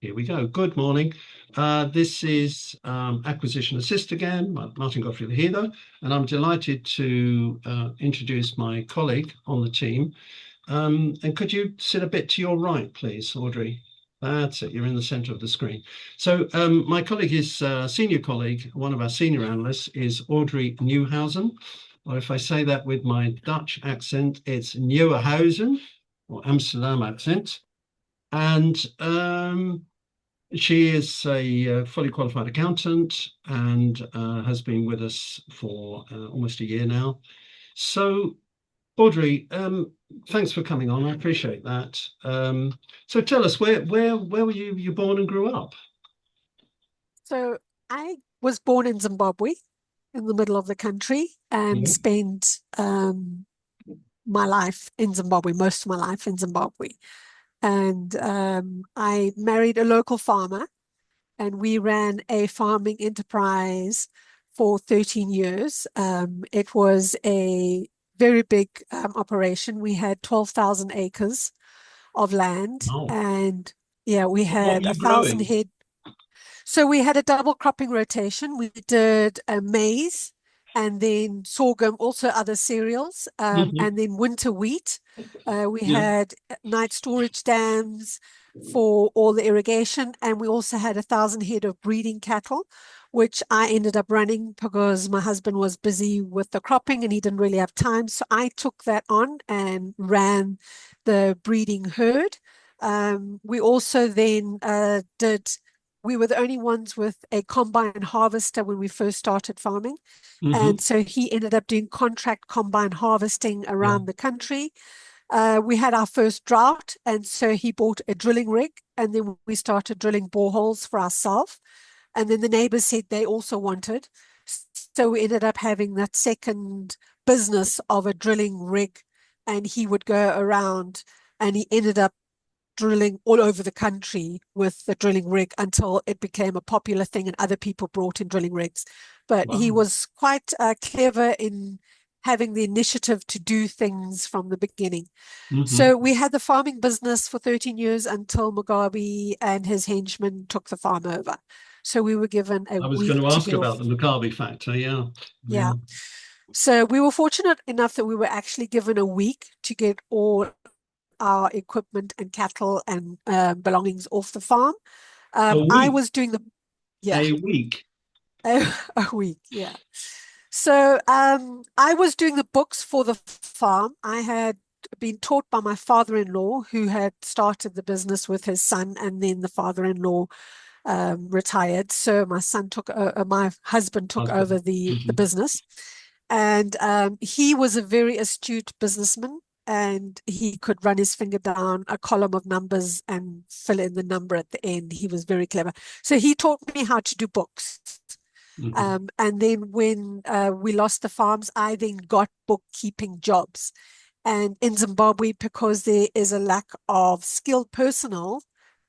Here we go. Good morning. This is Acquisition Assist again, Martin Godfrey Lehido, and I'm delighted to introduce my colleague on the team. And could you sit a bit to your right, please, Audrey? That's it. You're in the center of the screen. So my colleague is senior colleague, one of our senior analysts is Audrey Nieuwhausen. Or if I say that with my Dutch accent, it's Nieuwenhuizen or Amsterdam accent. And she is a fully qualified accountant and has been with us for almost a year now. So, Audrey, thanks for coming on. I appreciate that. So, tell us, where were you born and grew up? So, I was born in Zimbabwe, in the middle of the country, and spent my life in Zimbabwe, most of my life in Zimbabwe. And I married a local farmer, and we ran a farming enterprise for 13 years. It was a very big operation. We had 12,000 acres of land, and yeah, we What were had you 1,000 growing? head. So we had a double cropping rotation. We did maize and then sorghum, also other cereals, Mhm. and then winter wheat. We Yeah. had night storage dams for all the irrigation, and we also had 1,000 head of breeding cattle, which I ended up running because my husband was busy with the cropping and he didn't really have time. So I took that on and ran the breeding herd. We also then we were the only ones with a combine harvester when we first started farming. Hmm. And so he ended up doing contract combine harvesting Yeah. around the country. We had our first drought, and so he bought a drilling rig, and then we started drilling boreholes for ourselves. And then the neighbors said they also wanted. So we ended up having that second business of a drilling rig, and he would go around and he ended up drilling all over the country with the drilling rig until it became a popular thing and other people brought in drilling rigs. But he Wow. was quite clever in having the initiative to do things from the beginning. Hmm. So we had the farming business for 13 years until Mugabe and his henchmen took the farm over. So we were given a I was going week to to ask get about off. the Mugabe factor. Yeah. Yeah. Yeah. So we were fortunate enough that we were actually given a week to get all our equipment and cattle and belongings off the farm. A I week. was doing the, yeah, A week. a week, yeah. So I was doing the books for the farm. I had been taught by my father-in-law, who had started the business with his son, and then the father-in-law retired. So my husband took over Husband. the Hmm. business, and he was a very astute businessman. And he could run his finger down a column of numbers and fill in the number at the end. He was very clever. So he taught me how to do books. Hmm. And then when we lost the farms, I then got bookkeeping jobs. And in Zimbabwe, because there is a lack of skilled personnel,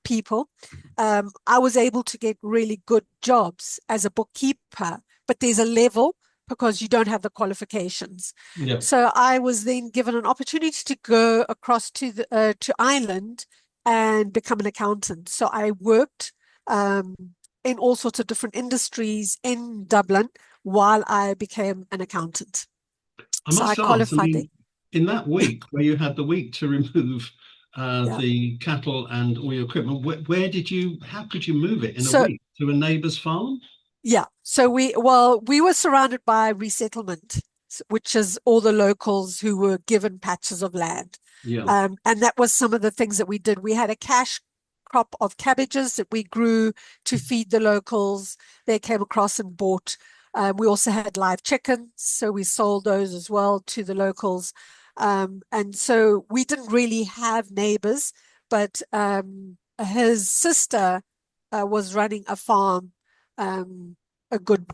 people, I was able to get really good jobs as a bookkeeper, but there's a level because you don't have the qualifications. Yeah. So I was then given an opportunity to go across to Ireland and become an accountant. So I worked in all sorts of different industries in Dublin while I became an accountant. I So I must ask, I qualified there. mean, in that week where you had the week to remove Yeah. the cattle and all your equipment, how could you move it in a So week to a neighbour's farm? yeah. So we were surrounded by resettlement, which is all the locals who were given patches of land. Yeah. And that was some of the things that we did. We had a cash crop of cabbages that we grew to feed the locals. They came across and bought. We also had live chickens, so we sold those as well to the locals. And so we didn't really have neighbors, but his sister was running a farm a good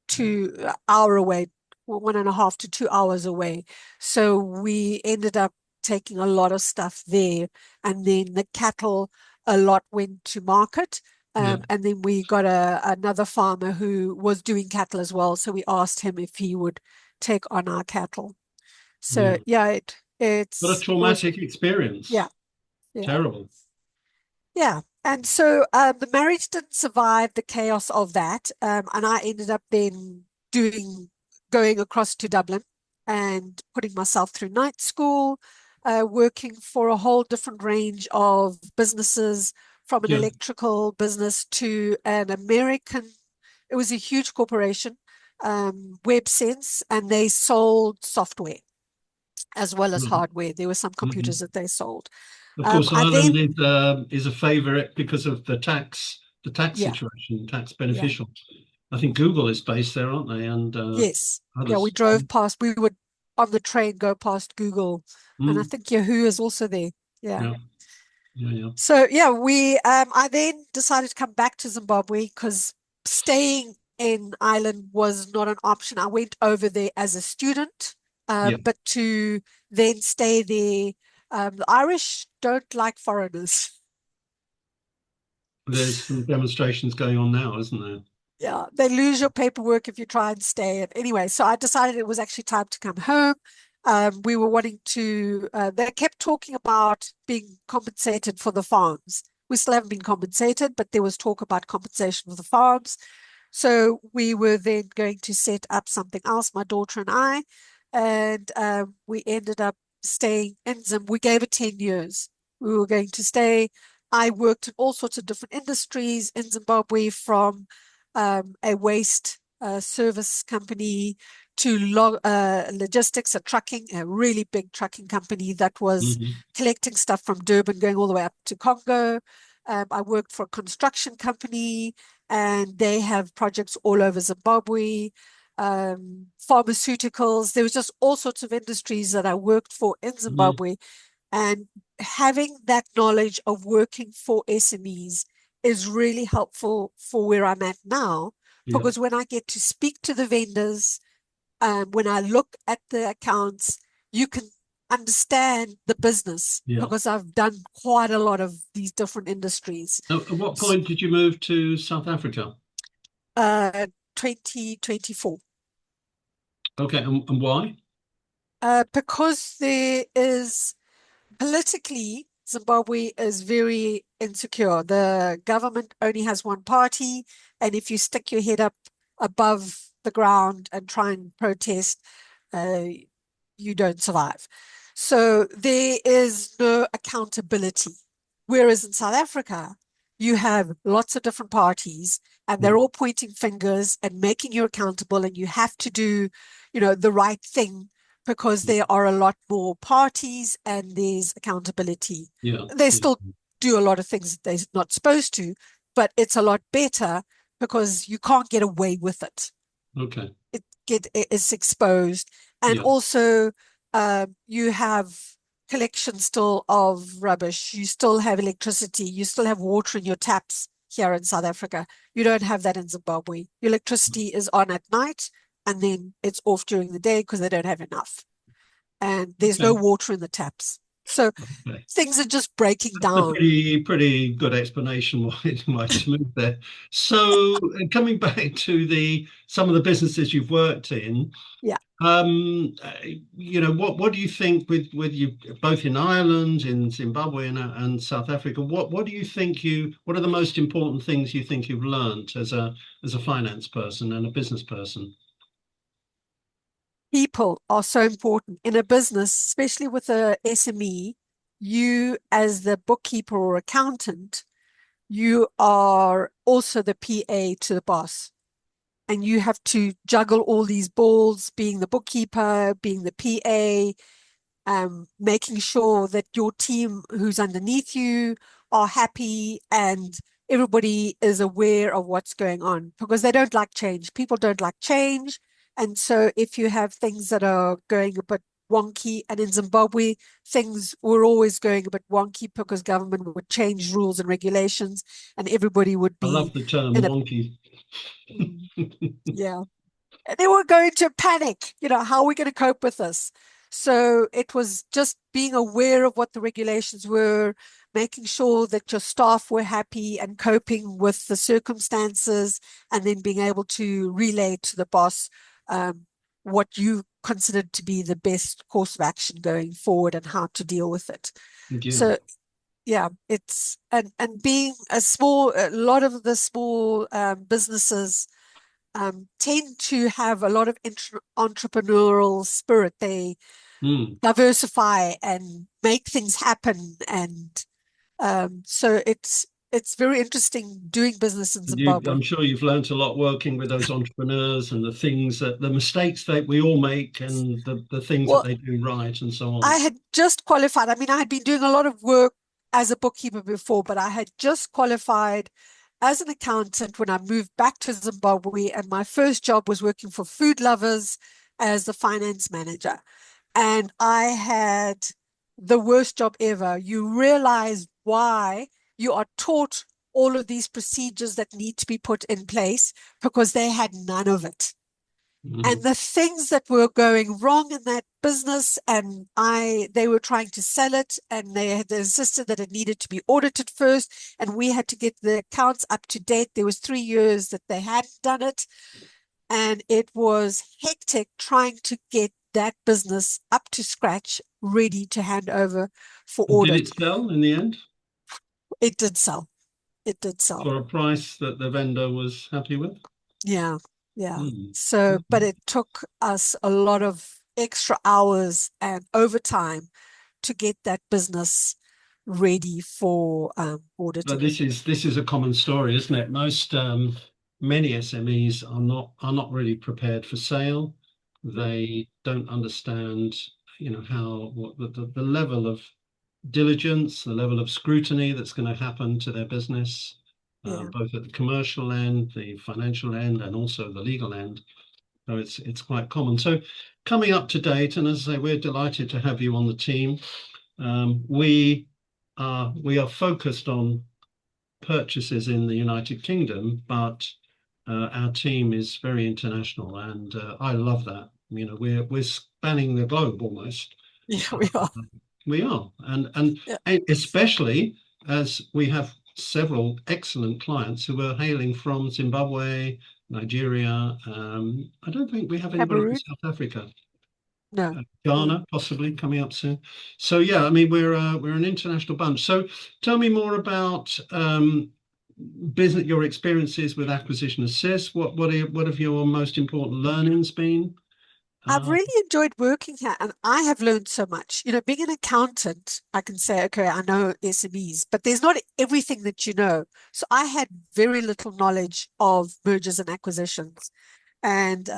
2 hour away, 1.5 to 2 hours away. So we ended up taking a lot of stuff there. And then the cattle, a lot went to market. Yeah. And then we got another farmer who was doing cattle as well. So we asked him if he would take on our cattle. Yeah. So yeah, What a it was, traumatic experience. yeah, yeah. Terrible. Yeah. And so the marriage didn't survive the chaos of that. And I ended up then going across to Dublin and putting myself through night school, working for a whole different range of businesses, from an Yeah. electrical business to an American, it was a huge corporation, WebSense, and they sold software as well as Mhm. hardware. There were some computers Mhm. that they sold. Of course, I Ireland then, is a favourite because of the tax yeah, situation, tax yeah. beneficial. I think Google is based there, aren't they? And Yes. Yeah, we others. drove past, we would on the train go past Google, and I Mm, think Yahoo is also there. Yeah. yeah, yeah, yeah, So yeah, I then decided to come back to Zimbabwe because staying in Ireland was not an option. I went over there as a student, yeah. but to then stay there, the Irish don't like foreigners. There's some demonstrations going on now, isn't there? Yeah, they lose your paperwork if you try and stay. And anyway, so I decided it was actually time to come home. We were wanting to, they kept talking about being compensated for the farms. We still haven't been compensated, but there was talk about compensation for the farms. So we were then going to set up something else, my daughter and I, and we ended up staying in Zim. We gave it 10 years. We were going to stay. I worked in all sorts of different industries in Zimbabwe, from a waste service company to logistics, a trucking, a really big trucking company that was Hmm. collecting stuff from Durban going all the way up to Congo. I worked for a construction company, and they have projects all over Zimbabwe. Pharmaceuticals, there was just all sorts of industries that I worked for in Hmm. Zimbabwe. And having that knowledge of working for SMEs is really helpful for where I'm at now, Yeah, because when I get to speak to the vendors, when I look at the accounts, you can understand the business yeah. because I've done quite a lot of these different industries. At what point did you move to South Africa? Uh, 2024. Okay, and why? Because there is politically, Zimbabwe is very insecure. The government only has one party, and if you stick your head up above the ground and try and protest, uh, you don't survive. So there is no accountability. Whereas in South Africa, you have lots of different parties, and Yeah, they're all pointing fingers and making you accountable, and you have to do, the right thing, because there are a lot more parties and there's accountability. yeah, They yeah. still do a lot of things that they're not supposed to, but it's a lot better because you can't get away with it. Okay, It is exposed. And yeah. also, you have collection still of rubbish. You still have electricity. You still have water in your taps here in South Africa. You don't have that in Zimbabwe. Your electricity is on at night, and then it's off during the day because they don't have enough. And there's no Okay, water in the taps. So okay. things are just breaking That's a down. pretty good explanation why it's moved there. So coming back to the some of the businesses you've worked in, Yeah. uh, what do you think with you both in Ireland, in Zimbabwe, and South Africa? What do you think what are the most important things you think you've learned as a finance person and a business person? People are so important in a business, especially with a SME. You, as the bookkeeper or accountant, you are also the PA to the boss. And you have to juggle all these balls, being the bookkeeper, being the PA, making sure that your team who's underneath you are happy and everybody is aware of what's going on, because they don't like change. People don't like change. And so if you have things that are going a bit wonky, and in Zimbabwe, things were always going a bit wonky because government would change rules and regulations, and everybody would I be love the term in a, wonky. mm, yeah, they were going to panic. How are we going to cope with this? So it was just being aware of what the regulations were, making sure that your staff were happy and coping with the circumstances, and then being able to relay to the boss um, what you considered to be the best course of action going forward and how to deal with it. Yeah. So yeah, it's and being a lot of the small businesses tend to have a lot of entrepreneurial spirit. They Mm. diversify and make things happen, and so it's very interesting doing business in And you, Zimbabwe. I'm sure you've learned a lot working with those entrepreneurs and the things that the mistakes that we all make and the things that Well, they do right and so on. I had just qualified. I mean, I had been doing a lot of work as a bookkeeper before, but I had just qualified as an accountant when I moved back to Zimbabwe. And my first job was working for Food Lovers as the finance manager. And I had the worst job ever. You realize why you are taught all of these procedures that need to be put in place because they had none of it. And Mhm. the things that were going wrong in that business, and they were trying to sell it, and they had insisted that it needed to be audited first, and we had to get the accounts up to date. There was 3 years that they hadn't done it, and it was hectic trying to get that business up to scratch, ready to hand over for And did it audit. sell in the end It did sell. It did sell. for a price that the vendor was happy with? Yeah, yeah. Mm. So, but Okay. it took us a lot of extra hours and overtime to get that business ready for audit But again. this is a common story, isn't it? Most many SMEs are not really prepared for sale. They don't understand, how what the level of diligence, the level of scrutiny that's going to happen to their business, Yeah. both at the commercial end, the financial end, and also the legal end. So it's quite common. So coming up to date, and as I say, we're delighted to have you on the team. We are focused on purchases in the United Kingdom, but our team is very international, and I love that. We're spanning the globe almost. Yeah, Uh, we are. we are, and Yeah. especially as we have several excellent clients who are hailing from Zimbabwe, Nigeria. I don't think we have anybody from Cameroon? South Africa. No, no. Ghana possibly coming up soon. So yeah, I mean we're an international bunch. So tell me more about business, your experiences with acquisition assist. What have your most important learnings been? I've Uh, really enjoyed working here and I have learned so much. Being an accountant, I can say, okay, I know SMEs, but there's not everything that you know. So I had very little knowledge of mergers and acquisitions. And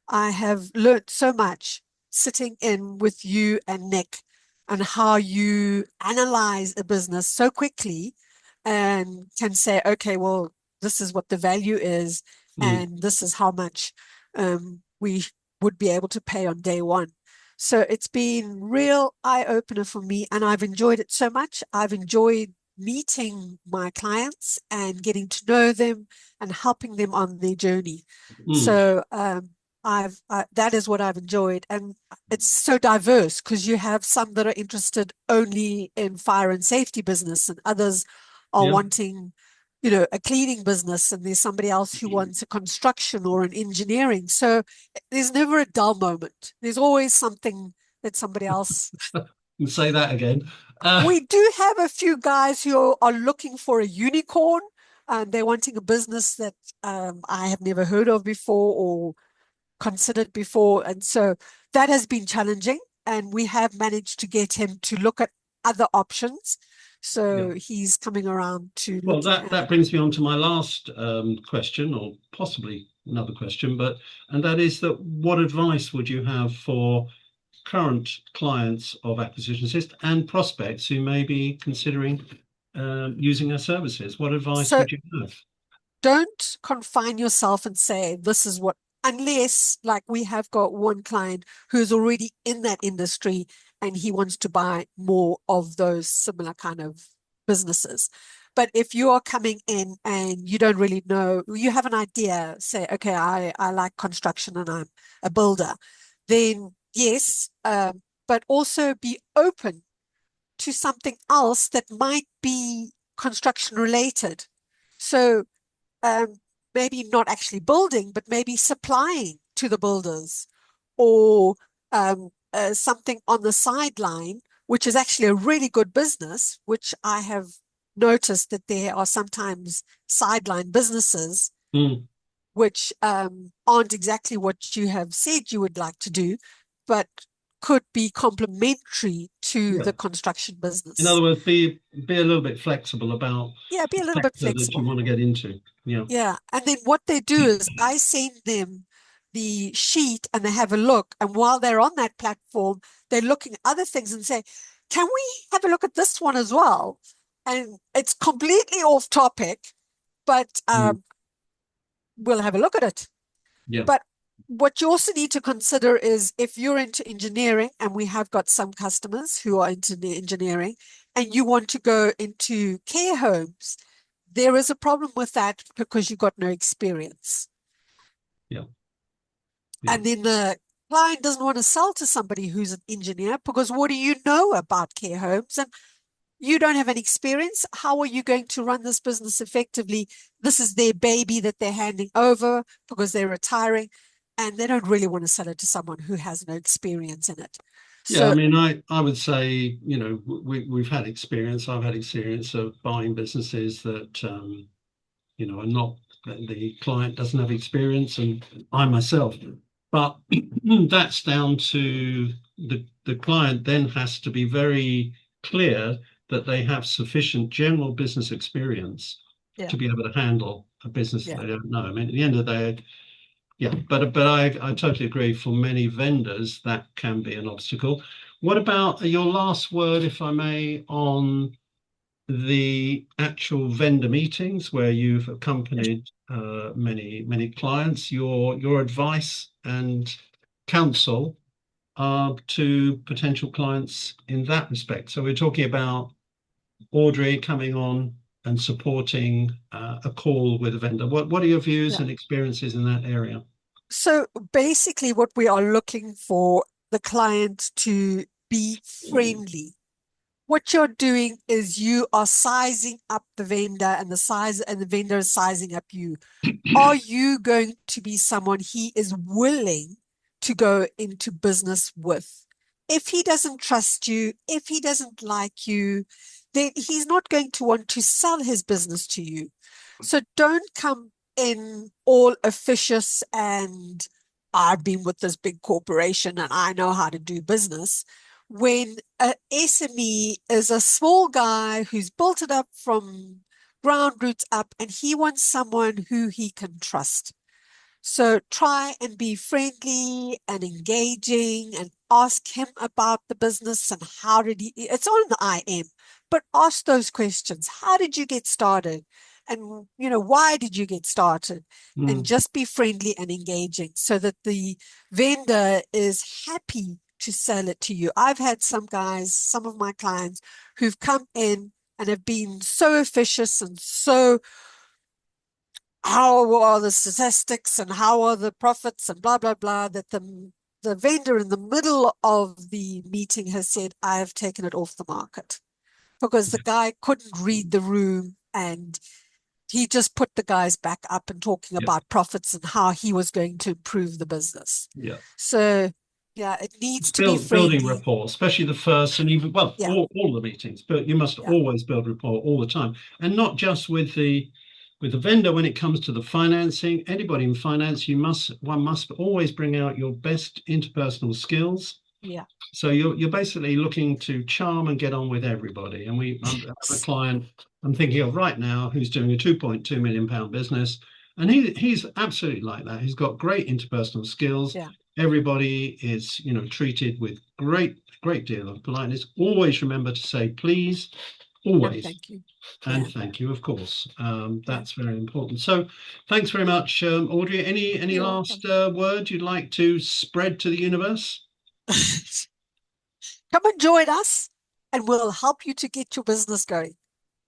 I have learned so much sitting in with you and Nick and how you analyze a business so quickly and can say, okay, well, this is what the value is, mm, and this is how much we would be able to pay on day one. So it's been real eye opener for me, and I've enjoyed it so much. I've enjoyed meeting my clients and getting to know them and helping them on their journey. mm, So that is what I've enjoyed, and it's so diverse because you have some that are interested only in fire and safety business, and others are yeah. wanting, a cleaning business, and there's somebody else who wants a construction or an engineering. So there's never a dull moment. There's always something that somebody else. And say that again. Uh, We do have a few guys who are looking for a unicorn, and they're wanting a business that I have never heard of before or considered before. And so that has been challenging. And we have managed to get him to look at other options. yeah. So he's coming around to Well, looking that at. that brings me on to my last question, or possibly another question, and that is that what advice would you have for current clients of Acquisition Assist and prospects who may be considering using our services? What advice So would you have? don't confine yourself and say, this is what, unless like we have got one client who's already in that industry and he wants to buy more of those similar kind of businesses. But if you are coming in and you don't really know, you have an idea, say, okay, I like construction and I'm a builder, then yes, but also be open to something else that might be construction related. So um, maybe not actually building, but maybe supplying to the builders, or something on the sideline which is actually a really good business, which I have noticed that there are sometimes sideline businesses Mm, which aren't exactly what you have said you would like to do, but could be complementary to yeah. the construction In other business. words, be a little bit flexible about Yeah, be a the little bit sector that you flexible. want to get into. Yeah. Yeah. And then what they do is I send them the sheet and they have a look. And while they're on that platform, they're looking at other things and say, can we have a look at this one as well? And it's completely off topic, but Mm, we'll have a look at it. yeah. But what you also need to consider is if you're into engineering, and we have got some customers who are into the engineering, and you want to go into care homes, there is a problem with that because you've got no experience. Yeah. Yeah. And then the client doesn't want to sell to somebody who's an engineer because what do you know about care homes? And you don't have any experience. How are you going to run this business effectively? This is their baby that they're handing over because they're retiring, and they don't really want to sell it to someone who has no experience in it. Yeah, I So, mean, I would say, we've had experience. I've had experience of buying businesses that, are not, the client doesn't have experience, and I myself. But that's down to the client then has to be very clear that they have sufficient general business experience yeah, to be able to handle a business that yeah. they don't know. I mean, at the end of the day, yeah, but I totally agree. For many vendors, that can be an obstacle. What about your last word, if I may, on the actual vendor meetings where you've accompanied many clients? Your advice and counsel to potential clients in that respect. So we're talking about Audrey coming on and supporting a call with a vendor. What are your views Yeah. and experiences in that area? So basically, what we are looking for the client to be friendly. What you're doing is you are sizing up the vendor and the vendor is sizing up you. Are you going to be someone he is willing to go into business with? If he doesn't trust you, if he doesn't like you, then he's not going to want to sell his business to you. So don't come in all officious and I've been with this big corporation and I know how to do business. When a SME is a small guy who's built it up from ground roots up, and he wants someone who he can trust. So try and be friendly and engaging and ask him about the business and how did it's on the IM, but ask those questions. How did you get started? And, why did you get started? And Mm, just be friendly and engaging so that the vendor is happy to sell it to you. I've had some guys, some of my clients who've come in and have been so officious and so how are the statistics and how are the profits and blah blah blah that the vendor in the middle of the meeting has said I have taken it off the market because the guy couldn't read the room and he just put the guys back up and talking yeah, about profits and how he was going to improve the business. yeah. So yeah, it needs It's to be building friendly. rapport, especially the first and even well, Yeah, all the meetings. But you must yeah, always build rapport all the time, and not just with the vendor when it comes to the financing. Anybody in finance, one must always bring out your best interpersonal skills. yeah. So you're basically looking to charm and get on with everybody. And I have a client I'm thinking of right now who's doing a 2.2 million pound business, and he's absolutely like that. He's got great interpersonal skills. Yeah, Everybody is treated with great deal of politeness. Always remember to say please, and always, thank you. Yeah, and thank you, of course. yeah. That's very important. So thanks very much, Audrey. Any You're last welcome. word you'd like to spread to the universe? Come and join us and we'll help you to get your business going.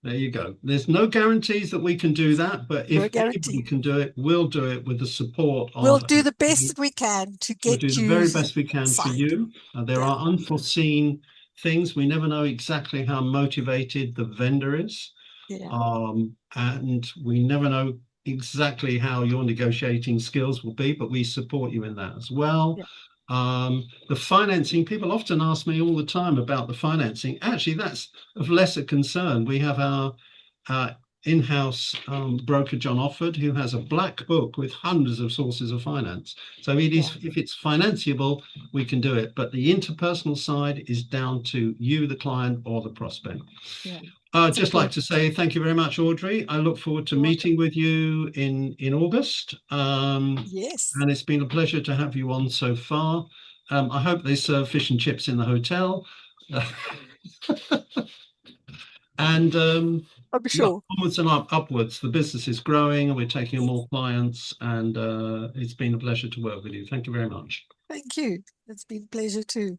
There you go. There's no guarantees that we can do that, but No if anybody guarantee. can do it, we'll do it with the support We'll of. do the best that we can to We'll do get the you very best we can for signed. you. There Yeah, are unforeseen things. We never know exactly how motivated the vendor is, yeah, and we never know exactly how your negotiating skills will be, but we support you in that as well. yeah. The financing, people often ask me all the time about the financing. Actually, that's of lesser concern. We have our in-house broker, John Offord, who has a black book with hundreds of sources of finance. So it is, if it's financeable, we can do it. But the interpersonal side is down to you, the client, or the prospect. I'd just like to say thank you very much, Audrey. I look forward to meeting with you in August. Yes. And it's been a pleasure to have you on so far. I hope they serve fish and chips in the hotel. And I'm sure. onwards and upwards. The business is growing and we're taking on more clients. And it's been a pleasure to work with you. Thank you very much. Thank you. It's been a pleasure too.